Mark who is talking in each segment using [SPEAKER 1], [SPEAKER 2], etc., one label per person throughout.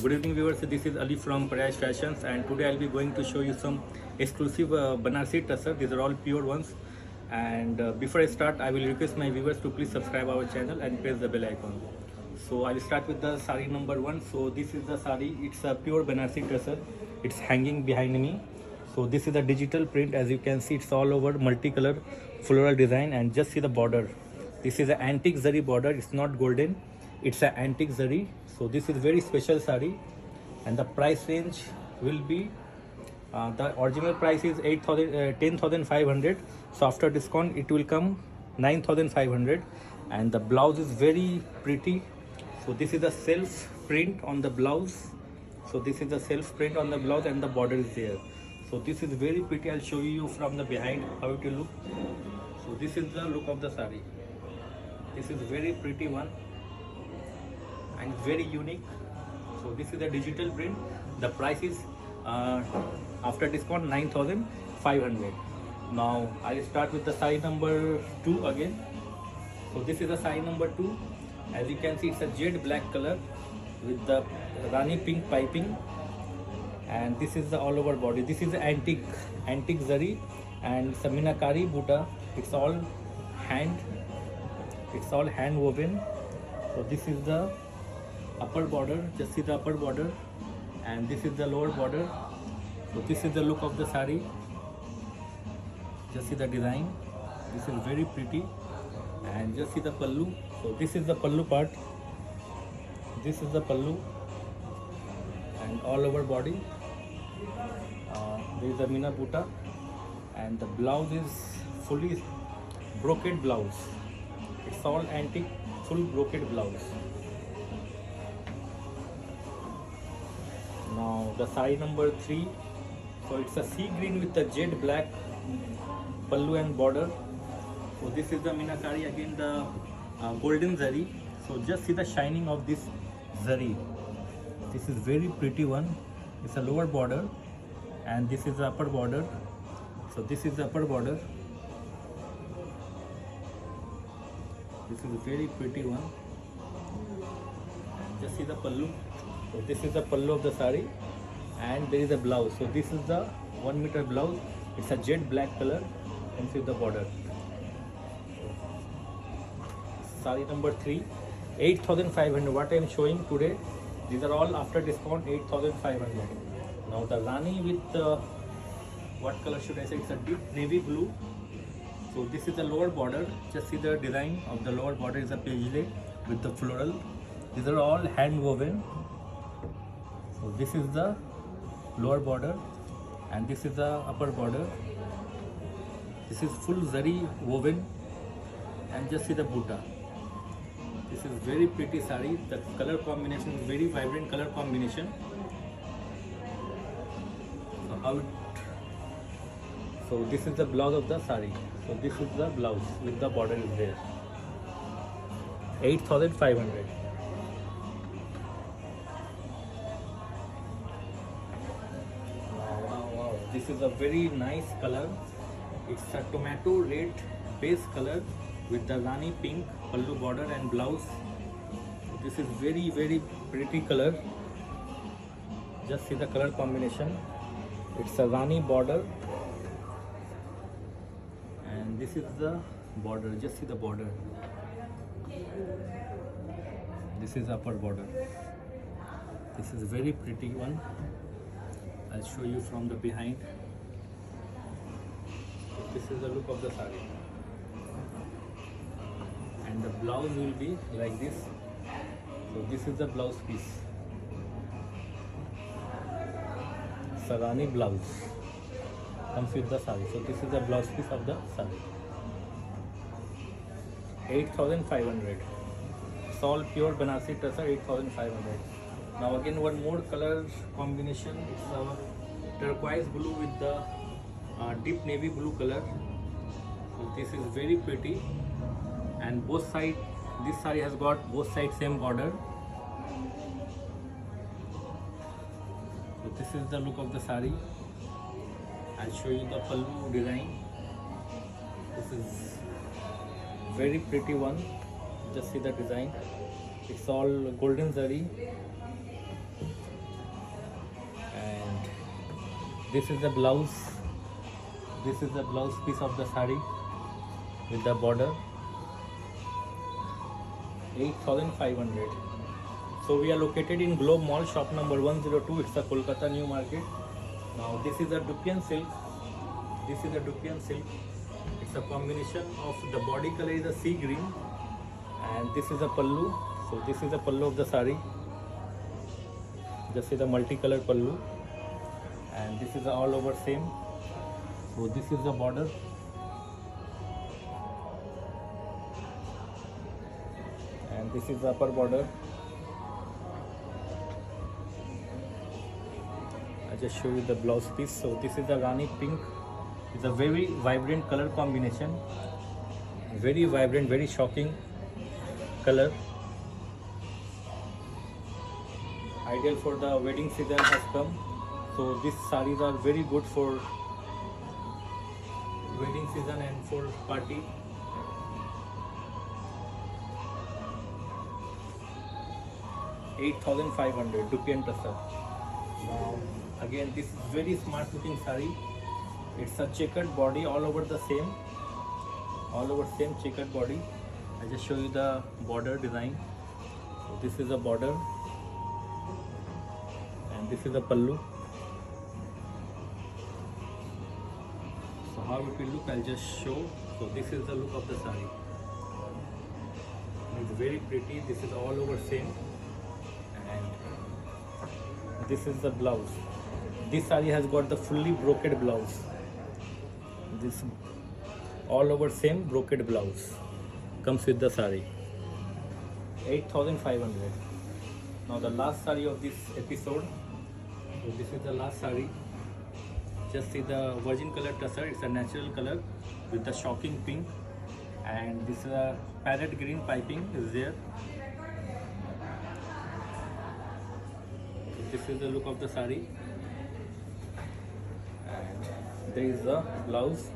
[SPEAKER 1] Good evening viewers, this is Ali from Paraj Fashions, and today I'll be going to show you some exclusive Banarsi tussar. These are all pure ones, and before I start I will request my viewers to please subscribe our channel and press the bell icon. So I'll start with the sari number 1. So this is the sari, it's a pure Banarsi tussar. It's hanging behind me. So this is a digital print. As you can see, it's all over multicolor floral design, and just see the border. This is an antique zari border. It's not golden, it's an antique zari. So this is very special sari, and the price range will be the original price is 10,500. So after discount it will come 9,500, and the blouse is very pretty. So this is the self print on the blouse. So this is the self print on the blouse, and the border is there. So this is very pretty. I'll show you from the behind how it will look. So this is the look of the sari. This is very pretty one and very unique. So this is a digital print. The price is after discount 9,500. Now I start with the sari number 2 again. So this is the sari number 2. As you can see, it's a jet black color with the Rani pink piping, and this is the all over body. This is the antique zari, and it's a minakari buta. It's all hand woven. So this is the upper border, just see the upper border, and this is the lower border. So this is the look of the sari. Just see the design. This is very pretty, and just see the pallu. So this is the pallu part. This is the pallu, and all over body. There is a mina buta, and the blouse is fully brocade blouse. It's all antique, full brocade blouse. Now the sari number 3. So it's a sea green with the jet black pallu and border. So this is the minakari, again the golden zari. So just see the shining of this zari. This is very pretty one. It's a lower border, and this is the upper border. So this is the upper border. This is a very pretty one. And just see the pallu. So this is the pallu of the sari, and there is a blouse. So this is the 1 meter blouse. It's a jet black color, and see the border. Sari number 3, 8,500. What I am showing today, these are all after discount 8,500. Now the Rani with what color should I say? It's a deep navy blue. So this is the lower border. Just see the design of the lower border is a paisley with the floral. These are all hand woven. So this is the lower border, and this is the upper border. This is full zari woven, and just see the buta. This is very pretty sari. The color combination is very vibrant color combination. So this is the blouse of the sari. So this is the blouse with the border is there. 8,500. Wow. This is a very nice color. It's a tomato red base color with the Rani pink pallu border and blouse. This is very pretty color. Just see the color combination. It's a Rani border, and this is the border. Just see the border. This is upper border. This is very pretty one. I'll show you from the behind. This is the look of the sari, and the blouse will be like this. So this is the blouse piece. Sarani blouse comes with the sari. So this is the blouse piece of the sari. 8,500. It's all pure Banarsi tussar. 8,500. Now again one more color combination. It's a turquoise blue with the deep navy blue color. So this is very pretty, and both side, this sari has got both sides same border. So this is the look of the sari. I'll show you the pallu design. This is very pretty one. Just see the design. It's all golden zari This is the blouse. This is the blouse piece of the sari with the border. 8,500. So we are located in Globe Mall, shop number 102. It's a Kolkata New Market. Now this is a Dupian silk. This is a Dupian silk. It's a combination of the body color is a sea green, and this is a pallu. So this is the pallu of the sari. Just see the multicolored pallu, and this is the all over same. So this is the border. And this is the upper border. I just show you the blouse piece. So this is the Rani pink. It's a very vibrant color combination. Very vibrant, very shocking color. Ideal for the wedding season has come. So these sarees are very good for wedding season and for party. $8,500 Dupian Tussar. Now again, this is very smart looking saree. It's a checkered body, all over the same, checkered body. I just show you the border design. So this is the border, and this is the pallu. So how it will look, I'll just show. So this is the look of the saree. It's very pretty. This is all over same, and this is the blouse. This saree has got the fully brocade blouse. This all over same brocade blouse comes with the saree. 8,500. Now the last saree of this episode. So this is the last saree. Just see the virgin color tussar. It's a natural color with the shocking pink, and this is a parrot green piping is there. So this is the look of the saree. There is the blouse.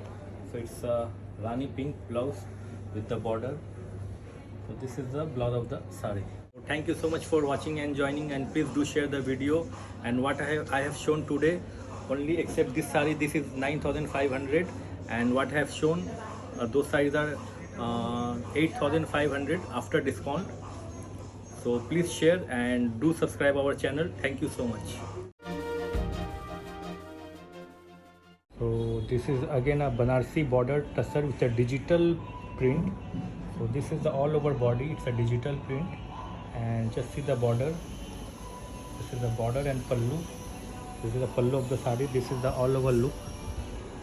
[SPEAKER 1] So it's a Rani pink blouse with the border. So this is the blouse of the saree. So thank you so much for watching and joining, and please do share the video. And what I have shown today, only except this saree, this is 9,500, and what I have shown, those sarees are 8,500 after discount. So please share and do subscribe our channel. Thank you so much. So this is again a Banarsi border tussar with a digital print. So this is the all over body. It's a digital print, and just see the border. This is the border and pallu. This is the pallu of the saree. This is the all over look.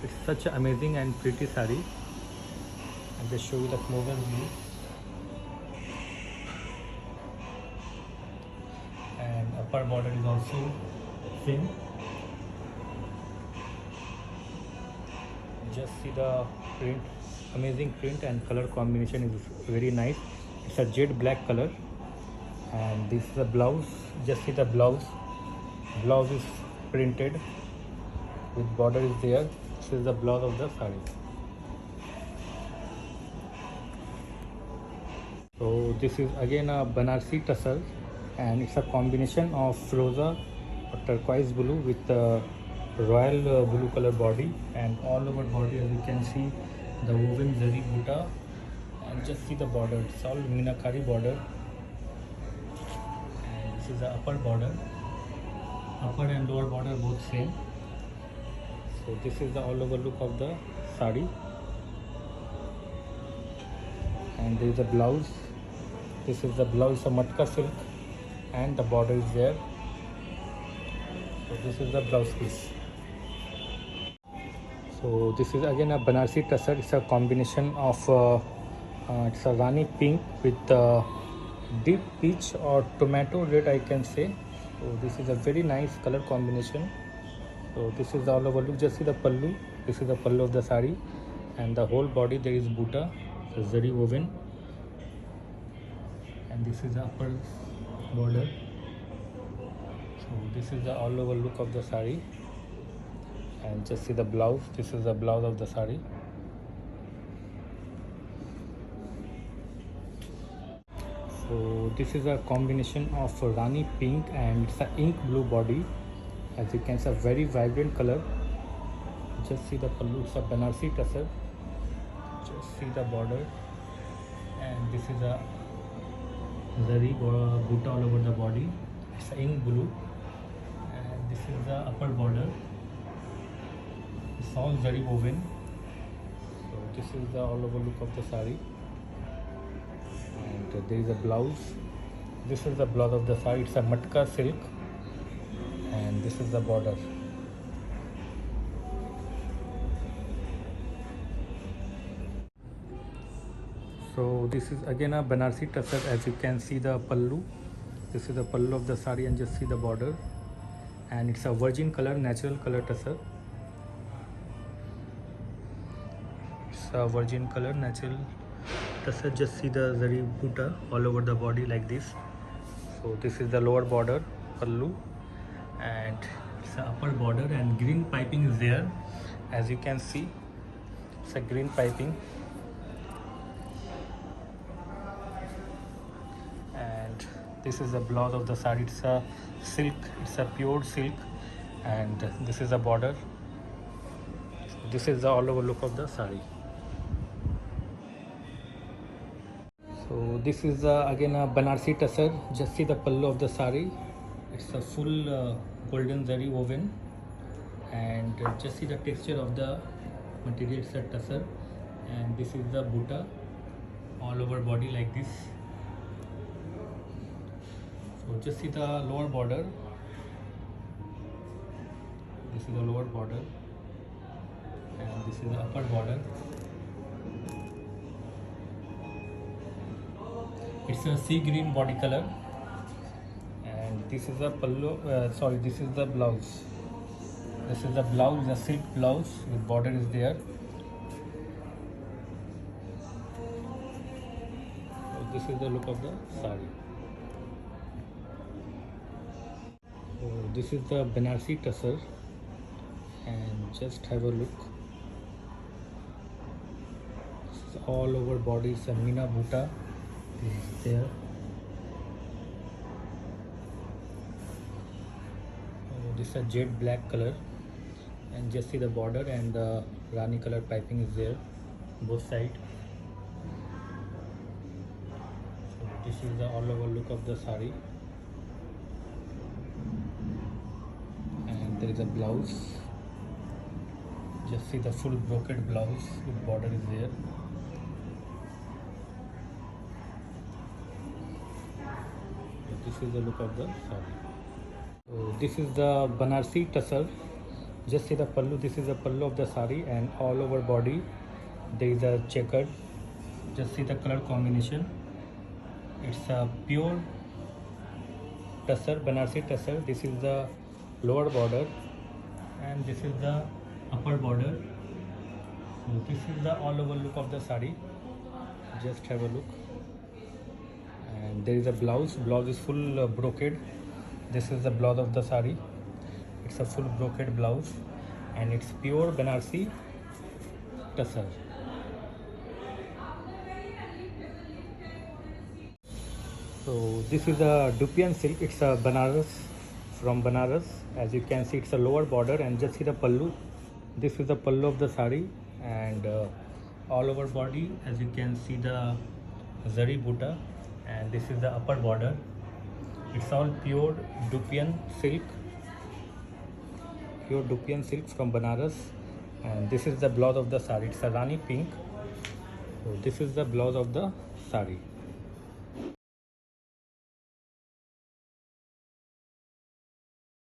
[SPEAKER 1] It's such an amazing and pretty saree. I'll just show you the closer view. And upper border is also same. Just see the print, amazing print, and color combination is very nice. It's a jet black color, and this is the blouse. Just see the blouse. Blouse is printed with border is there. This is the blouse of the saree. So this is again a Banarsi tussar, and it's a combination of Firoza or turquoise blue with the royal blue color body, and all over body as you can see the woven zari buta, and just see the border. It's all meenakari border, and this is the upper border. Upper and lower border both same. So this is the all over look of the sari, and there is a blouse. This is the blouse of matka silk, and the border is there. So this is the blouse piece. So this is again a Banarsi tussar. It's a combination of it's a Rani pink with deep peach or tomato red, I can say. So this is a very nice color combination. So this is all over look. Just see the pallu. This is the pallu of the sari, and the whole body there is buta, so zari woven, and this is the upper border. So this is the all over look of the sari, and just see the blouse. This is the blouse of the sari. So this is a combination of Rani pink and it's an ink blue body. As you can see, a very vibrant color. Just see the pallu, it's a Banarsi tussar. Just see the border, and this is a zari buta all over the body. It's ink blue, and this is the upper border. It's all zari woven. So this is the all over look of the sari, and there is a blouse. This is the blouse of the sari. It's a matka silk, and this is the border. So this is again a Banarsi tussar. As you can see the pallu, this is the pallu of the sari, and just see the border, and it's a virgin color, natural color tussar. It's a virgin color, natural tussar. Just see the zari buta all over the body like this. So this is the lower border pallu, and it's the upper border, and green piping is there. As you can see, it's a green piping. This is the blouse of the sari. It's a silk, it's a pure silk, and this is the border. This is the all over look of the sari. So this is again a Banarsi tussar. Just see the pallu of the sari. It's a full golden zari woven, and just see the texture of the material. It's a tussar, and this is the buta all over body like this. So just see the lower border. This is the lower border, and this is the upper border. It's a sea green body color, and this is the pallu. This is the blouse. This is the blouse, the silk blouse with border is there. So this is the look of the sari. This is the Banarsi tussar, and just have a look. It's all over body. It's a Meena buta is there. This is a jet black color, and just see the border, and the Rani color piping is there both sides. So this is the all over look of the sari. There is a blouse. Just see the full brocade blouse with border is there. So this is the look of the sari. So this is the Banarsi tussar. Just see the pallu. This is the pallu of the sari, and all over body there is a checkered. Just see the color combination. It's a pure tussar, Banarsi tussar. This is the lower border, and this is the upper border. So this is the all over look of the sari. Just have a look, and there is a blouse. Blouse is full brocade. This is the blouse of the sari. It's a full brocade blouse, and it's pure Banarsi tussar. So this is a Dupian silk. It's a Banaras, from Banaras. As you can see, it's a lower border, and just see the pallu. This is the pallu of the sari, and all over body, as you can see the zari buta, and this is the upper border. It's all pure Dupian silk, from Banaras, and this is the blouse of the sari. It's a Rani pink. So this is the blouse of the sari.